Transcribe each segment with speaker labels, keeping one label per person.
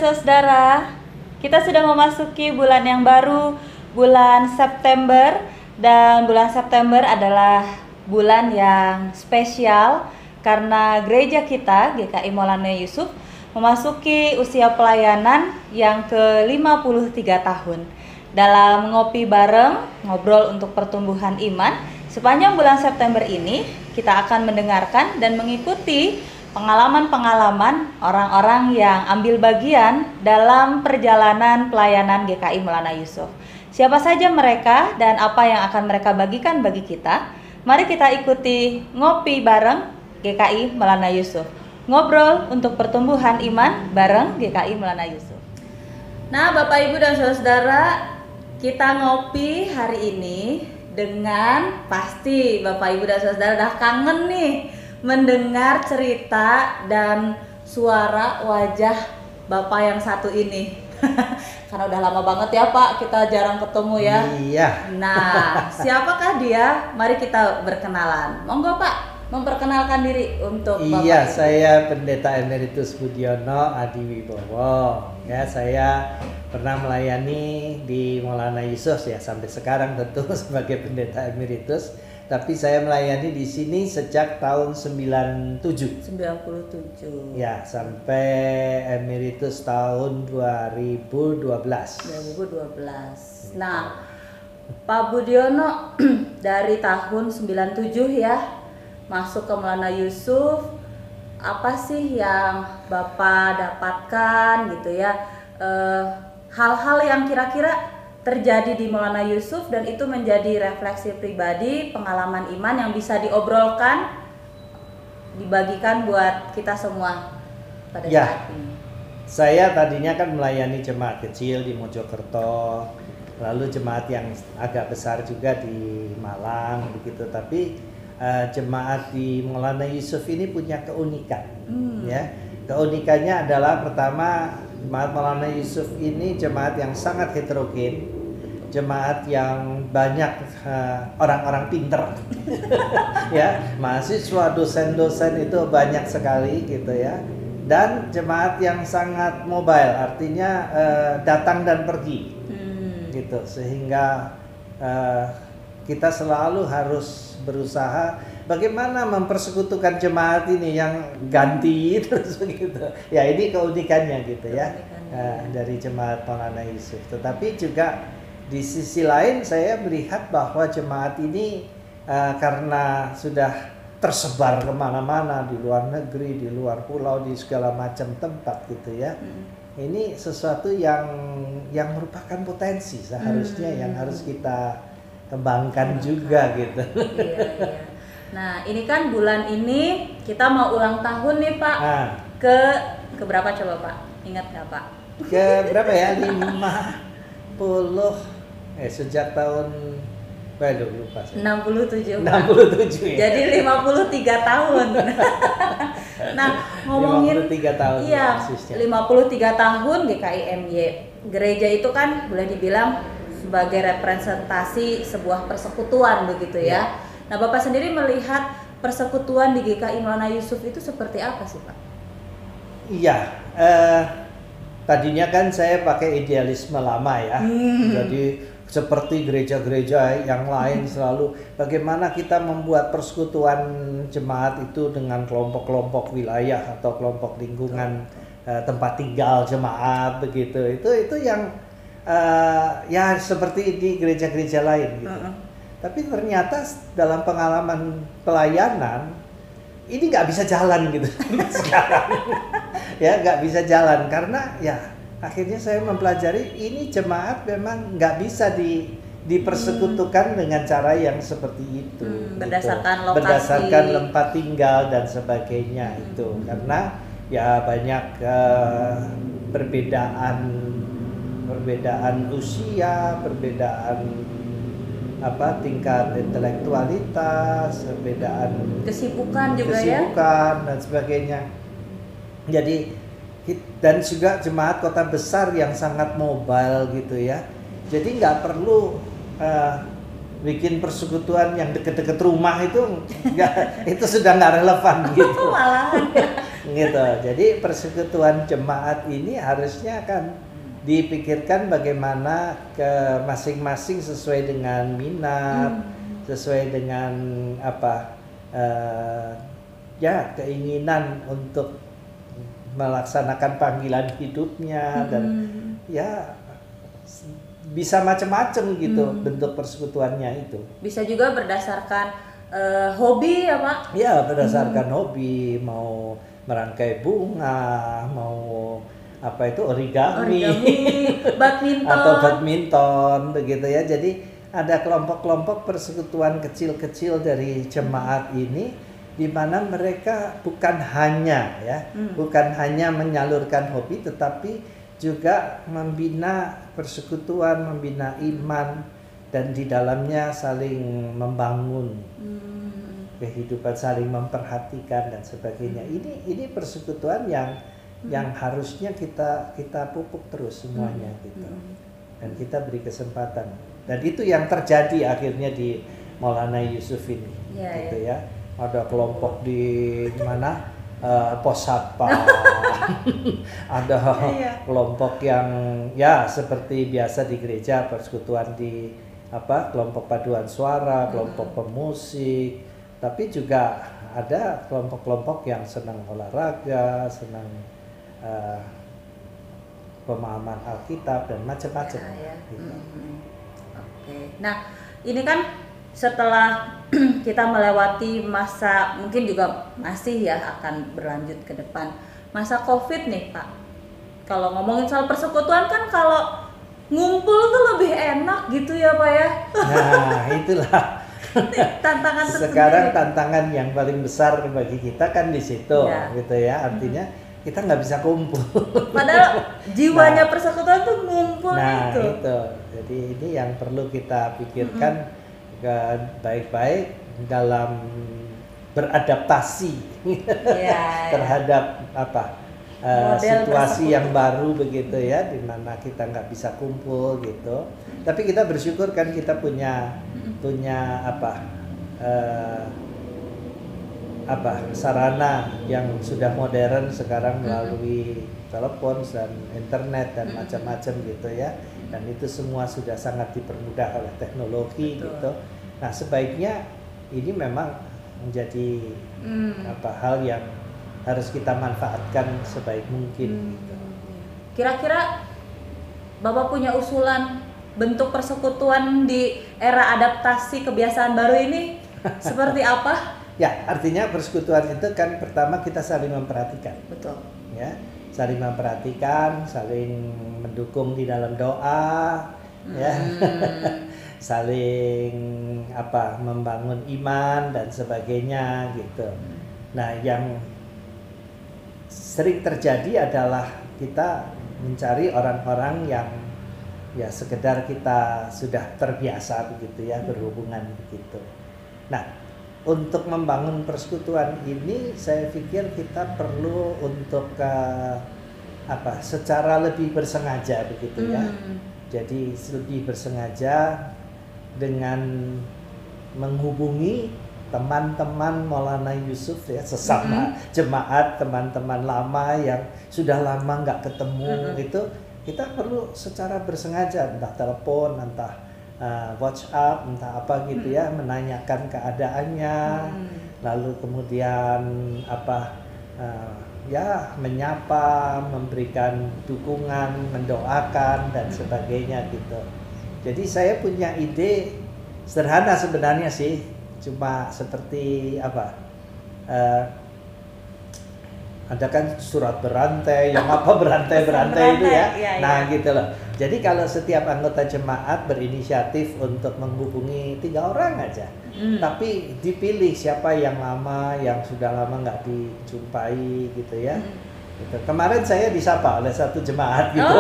Speaker 1: saudara-saudara, kita sudah memasuki bulan yang baru, bulan September. Dan bulan September adalah bulan yang spesial karena gereja kita, GKI Maulana Yusuf, memasuki usia pelayanan yang ke-53 tahun. Dalam ngopi bareng, ngobrol untuk pertumbuhan iman, sepanjang bulan September ini kita akan mendengarkan dan mengikuti pengalaman-pengalaman orang-orang yang ambil bagian dalam perjalanan pelayanan GKI Maulana Yusuf. Siapa saja mereka dan apa yang akan mereka bagikan bagi kita? Mari kita ikuti ngopi bareng GKI Maulana Yusuf. Ngobrol untuk pertumbuhan iman bareng GKI Maulana Yusuf. Nah, Bapak Ibu dan Saudara, kita ngopi hari ini dengan pasti Bapak Ibu dan Saudara udah kangen nih mendengar cerita dan suara wajah Bapak yang satu ini. Karena udah lama banget ya Pak, kita jarang ketemu ya.
Speaker 2: Iya.
Speaker 1: Nah, siapakah dia? Mari kita berkenalan. Monggo Pak, memperkenalkan diri untuk Bapak.
Speaker 2: Iya, saya Pendeta Emeritus Budiono Adi Wibowo. Ya, saya pernah melayani di Maulana Yusuf ya sampai sekarang tentu sebagai Pendeta Emeritus. Tapi saya melayani di sini sejak tahun 97. Ya, sampai emeritus tahun 2012.
Speaker 1: Nah, Pak Budiono dari tahun 97 ya masuk ke Maulana Yusuf. Apa sih yang Bapak dapatkan gitu ya? Hal-hal yang kira-kira terjadi di Maulana Yusuf dan itu menjadi refleksi pribadi, pengalaman iman yang bisa diobrolkan, dibagikan buat kita semua pada saat ini.
Speaker 2: Saya tadinya kan melayani jemaat kecil di Mojokerto, lalu jemaat yang agak besar juga di Malang begitu. Tapi jemaat di Maulana Yusuf ini punya keunikan, ya. Keunikannya adalah pertama, jemaat Maulana Yusuf ini jemaat yang sangat heterogen, jemaat yang banyak orang-orang pinter, ya, mahasiswa, dosen-dosen itu banyak sekali gitu ya, dan jemaat yang sangat mobile, artinya datang dan pergi, gitu, sehingga kita selalu harus berusaha bagaimana mempersekutukan jemaat ini yang ganti terus begitu. Ya, ini keunikannya gitu ya, dari jemaat Maulana Yusuf. Tetapi juga di sisi lain saya melihat bahwa jemaat ini karena sudah tersebar kemana-mana di luar negeri, di luar pulau, di segala macam tempat gitu ya. Ini sesuatu yang merupakan potensi seharusnya yang harus kita kembangkan juga gitu.
Speaker 1: Iya. Nah, ini kan bulan ini kita mau ulang tahun nih Pak. Ke berapa coba Pak? Ingat nggak Pak?
Speaker 2: Ke berapa ya? 50. Sejak tahun lupa saya.
Speaker 1: 67 Pak.
Speaker 2: 67 ya.
Speaker 1: Jadi 53 tahun. Nah, ngomongin
Speaker 2: 53 tahun.
Speaker 1: Iya, 53 tahun GKI MY. Gereja itu kan boleh dibilang sebagai representasi sebuah persekutuan begitu ya. Nah, Bapak sendiri melihat persekutuan di GKI Maulana Yusuf itu seperti apa sih Pak?
Speaker 2: Iya, tadinya kan saya pakai idealisme lama ya. Jadi seperti gereja-gereja yang lain selalu bagaimana kita membuat persekutuan jemaat itu dengan kelompok-kelompok wilayah atau kelompok lingkungan tempat tinggal jemaat begitu. Itu yang ya seperti di gereja-gereja lain gitu. Tapi ternyata dalam pengalaman pelayanan ini nggak bisa jalan gitu sekarang. Ya nggak bisa jalan karena ya akhirnya saya mempelajari ini jemaat memang nggak bisa dipersekutukan dengan cara yang seperti itu.
Speaker 1: Berdasarkan
Speaker 2: gitu.
Speaker 1: lokasi,
Speaker 2: berdasarkan tempat tinggal dan sebagainya itu karena ya banyak perbedaan usia, perbedaan tingkat intelektualitas, perbedaan
Speaker 1: kesibukan juga ya,
Speaker 2: dan sebagainya. Jadi dan juga jemaat kota besar yang sangat mobile gitu ya. Jadi nggak perlu bikin persekutuan yang deket-deket rumah itu nggak, itu sudah nggak relevan gitu.
Speaker 1: Malahan
Speaker 2: gitu. Jadi persekutuan jemaat ini harusnya kan dipikirkan bagaimana ke masing-masing sesuai dengan minat, sesuai dengan apa ya keinginan untuk melaksanakan panggilan hidupnya dan ya bisa macam-macam gitu bentuk persekutuannya itu.
Speaker 1: Bisa juga berdasarkan hobi ya Pak?
Speaker 2: Ya berdasarkan hobi, mau merangkai bunga, mau apa itu origami,
Speaker 1: badminton
Speaker 2: atau badminton begitu ya. Jadi ada kelompok-kelompok persekutuan kecil-kecil dari jemaat ini di mana mereka bukan hanya bukan hanya menyalurkan hobi tetapi juga membina persekutuan, membina iman dan di dalamnya saling membangun kehidupan, saling memperhatikan dan sebagainya. Ini persekutuan yang harusnya kita pupuk terus semuanya gitu. Dan kita beri kesempatan. Dan itu yang terjadi akhirnya di Maulana Yusuf ini gitu ya. Ada kelompok di mana pos satpam, ada kelompok yang ya seperti biasa di gereja, persekutuan di apa kelompok paduan suara, kelompok pemusik, tapi juga ada kelompok-kelompok yang senang olahraga, senang pemahaman Alkitab dan macam-macam. Gitu.
Speaker 1: Oke. Nah, ini kan setelah kita melewati masa mungkin juga masih ya akan berlanjut ke depan masa COVID nih Pak. Kalau ngomongin soal persekutuan kan kalau ngumpul tuh lebih enak gitu ya Pak ya.
Speaker 2: Nah itulah
Speaker 1: tantangan
Speaker 2: sekarang tantangan yang paling besar bagi kita kan di situ gitu ya. Artinya kita nggak bisa kumpul.
Speaker 1: Padahal jiwanya persekutuan tuh ngumpul itu.
Speaker 2: Itu. Jadi ini yang perlu kita pikirkan baik-baik dalam beradaptasi terhadap apa situasi yang baru begitu ya, di mana kita nggak bisa kumpul gitu. Tapi kita bersyukur kan kita punya sarana yang sudah modern sekarang melalui telepon dan internet dan macam-macam gitu ya. Dan itu semua sudah sangat dipermudah oleh teknologi gitu. Nah sebaiknya ini memang menjadi hal yang harus kita manfaatkan sebaik mungkin. Gitu.
Speaker 1: Kira-kira Bapak punya usulan bentuk persekutuan di era adaptasi kebiasaan baru ini seperti apa?
Speaker 2: Ya artinya persekutuan itu kan pertama kita saling memperhatikan.
Speaker 1: Betul.
Speaker 2: Ya. Saling memperhatikan, saling mendukung di dalam doa, ya, saling membangun iman dan sebagainya gitu. Nah, yang sering terjadi adalah kita mencari orang-orang yang ya sekedar kita sudah terbiasa begitu ya berhubungan begitu. Nah, untuk membangun persekutuan ini saya pikir kita perlu untuk secara lebih bersengaja begitu ya. Jadi lebih bersengaja dengan menghubungi teman-teman Maulana Yusuf ya, sesama jemaat, teman-teman lama yang sudah lama nggak ketemu itu kita perlu secara bersengaja, entah telepon, entah WhatsApp, entah apa gitu ya, menanyakan keadaannya, lalu kemudian menyapa, memberikan dukungan, mendoakan dan sebagainya gitu. Jadi saya punya ide sederhana sebenarnya sih, cuma seperti ada kan surat berantai, yang berantai itu ya. Nah gitu loh. Jadi kalau setiap anggota jemaat berinisiatif untuk menghubungi 3 orang aja, tapi dipilih siapa yang lama, yang sudah lama nggak dijumpai gitu ya. Gitu. Kemarin saya disapa oleh satu jemaat gitu.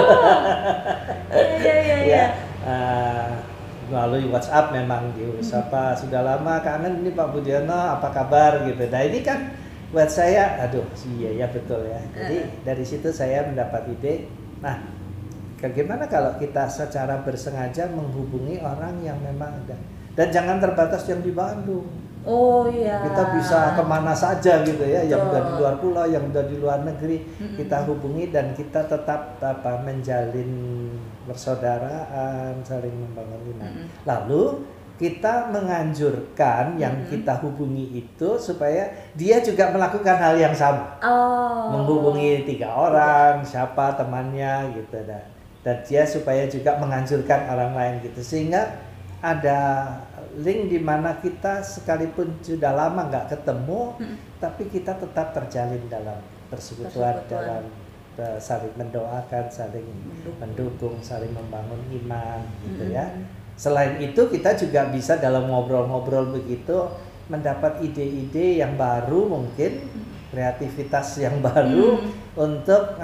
Speaker 2: Melalui WhatsApp memang disapa, sudah lama kangen ini Pak Budiono, apa kabar gitu. Nah ini kan buat saya, iya ya betul ya. Jadi dari situ saya mendapat ide. Nah, bagaimana kalau kita secara bersengaja menghubungi orang yang memang ada, dan jangan terbatas yang di Bandung.
Speaker 1: Oh iya.
Speaker 2: Kita bisa kemana saja gitu ya, yang udah di luar pulau, yang udah di luar negeri, kita hubungi dan kita tetap menjalin persaudaraan, saling membangun iman. Lalu kita menganjurkan yang kita hubungi itu supaya dia juga melakukan hal yang sama. Menghubungi 3 orang, siapa temannya gitu, dan dia supaya juga menganjurkan orang lain gitu, sehingga ada link di mana kita sekalipun sudah lama nggak ketemu, tapi kita tetap terjalin dalam persekutuan, dalam saling mendoakan, saling mendukung, saling membangun iman, gitu ya. Selain itu kita juga bisa dalam ngobrol-ngobrol begitu mendapat ide-ide yang baru, mungkin kreativitas yang baru untuk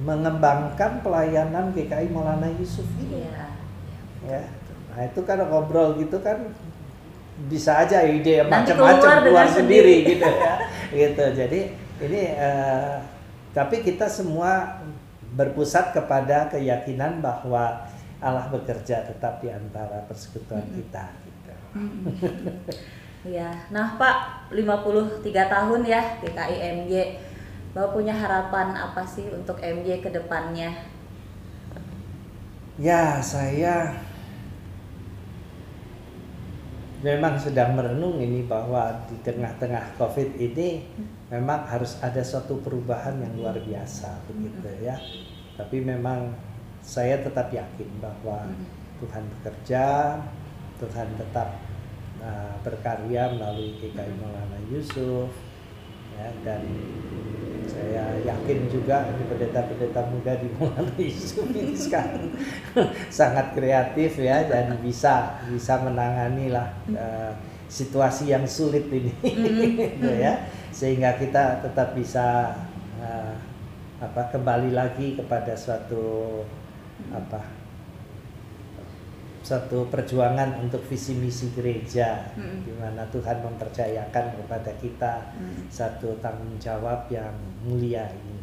Speaker 2: mengembangkan pelayanan GKI Maulana Yusuf ini. Ya. Nah itu kan ngobrol gitu kan bisa aja ide macam-macam keluar sendiri gitu ya. Gitu. Jadi ini tapi kita semua berpusat kepada keyakinan bahwa Allah bekerja tetap di antara persekutuan kita gitu.
Speaker 1: Iya. Nah, Pak, 53 tahun ya GKI MY. Bapak punya harapan apa sih untuk MY ke depannya?
Speaker 2: Ya, saya memang sedang merenung ini bahwa di tengah-tengah COVID ini memang harus ada suatu perubahan yang luar biasa begitu ya. Tapi memang saya tetap yakin bahwa Tuhan bekerja, Tuhan tetap berkarya melalui GKI Maulana Yusuf ya, dan saya yakin juga di pendeta-pendeta muda di Maulana Yusuf ini sekarang sangat kreatif ya, dan bisa menangani lah situasi yang sulit ini gitu ya, sehingga kita tetap bisa kembali lagi kepada suatu perjuangan untuk visi misi gereja, di mana Tuhan mempercayakan kepada kita satu tanggung jawab yang mulia ini.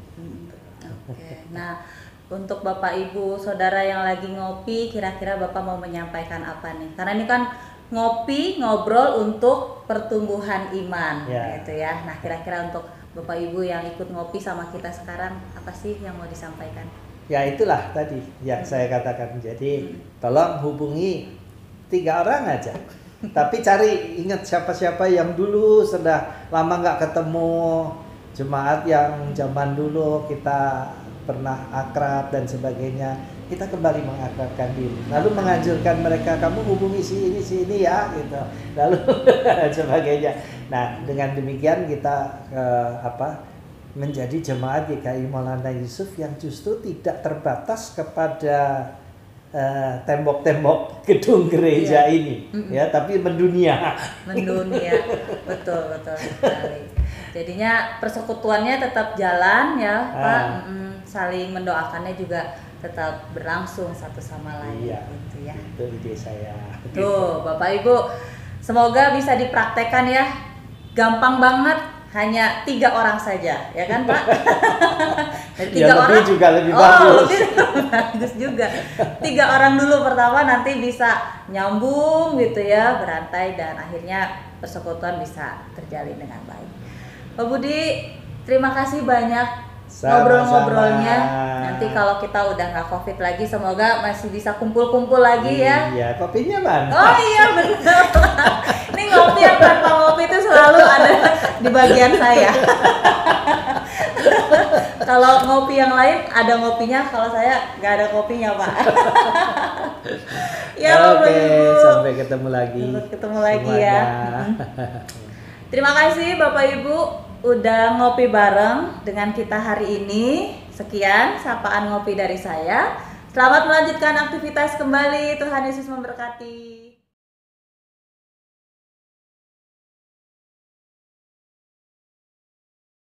Speaker 1: Oke. Nah, untuk Bapak Ibu Saudara yang lagi ngopi, kira-kira Bapak mau menyampaikan apa nih? Karena ini kan ngopi, ngobrol untuk pertumbuhan iman, gitu ya. Nah, kira-kira untuk Bapak Ibu yang ikut ngopi sama kita sekarang, apa sih yang mau disampaikan?
Speaker 2: Ya itulah tadi yang saya katakan. Jadi tolong hubungi 3 orang aja. Tapi cari, ingat siapa-siapa yang dulu sudah lama nggak ketemu, jemaat yang zaman dulu kita pernah akrab dan sebagainya. Kita kembali mengakrabkan diri. Lalu menganjurkan mereka, kamu hubungi si ini ya, gitu. Lalu sebagainya. Nah dengan demikian kita menjadi jemaat GKI Maulana Yusuf yang justru tidak terbatas kepada tembok-tembok gedung gereja ini, ya, tapi mendunia. Betul sekali. Jadinya persekutuannya tetap jalan ya, Pak. Saling mendoakannya juga tetap berlangsung satu sama lain, gitu ya. Itu ide saya.
Speaker 1: Tuh, Bapak Ibu, semoga bisa dipraktekkan ya. Gampang banget. Hanya 3 orang saja, ya kan Pak? Dari 3 orang
Speaker 2: juga lebih bagus.
Speaker 1: Lebih bagus juga. 3 orang dulu pertama, nanti bisa nyambung gitu ya, berantai, dan akhirnya persekutuan bisa terjalin dengan baik. Pak Budi, terima kasih banyak ngobrol-ngobrolnya. Nanti kalau kita udah nggak COVID lagi, semoga masih bisa kumpul-kumpul lagi ya.
Speaker 2: Iya, kopinya mana?
Speaker 1: Oh iya benar. Ini ngopi yang tanpa ngopi itu selalu ada di bagian saya. Kalau ngopi yang lain ada ngopinya, kalau saya nggak ada kopinya Pak. Ya
Speaker 2: Oke, sampai ketemu lagi.
Speaker 1: Sampai ketemu lagi ya. Terima kasih Bapak Ibu udah ngopi bareng dengan kita hari ini. Sekian sapaan ngopi dari saya. Selamat melanjutkan aktivitas kembali. Tuhan Yesus memberkati.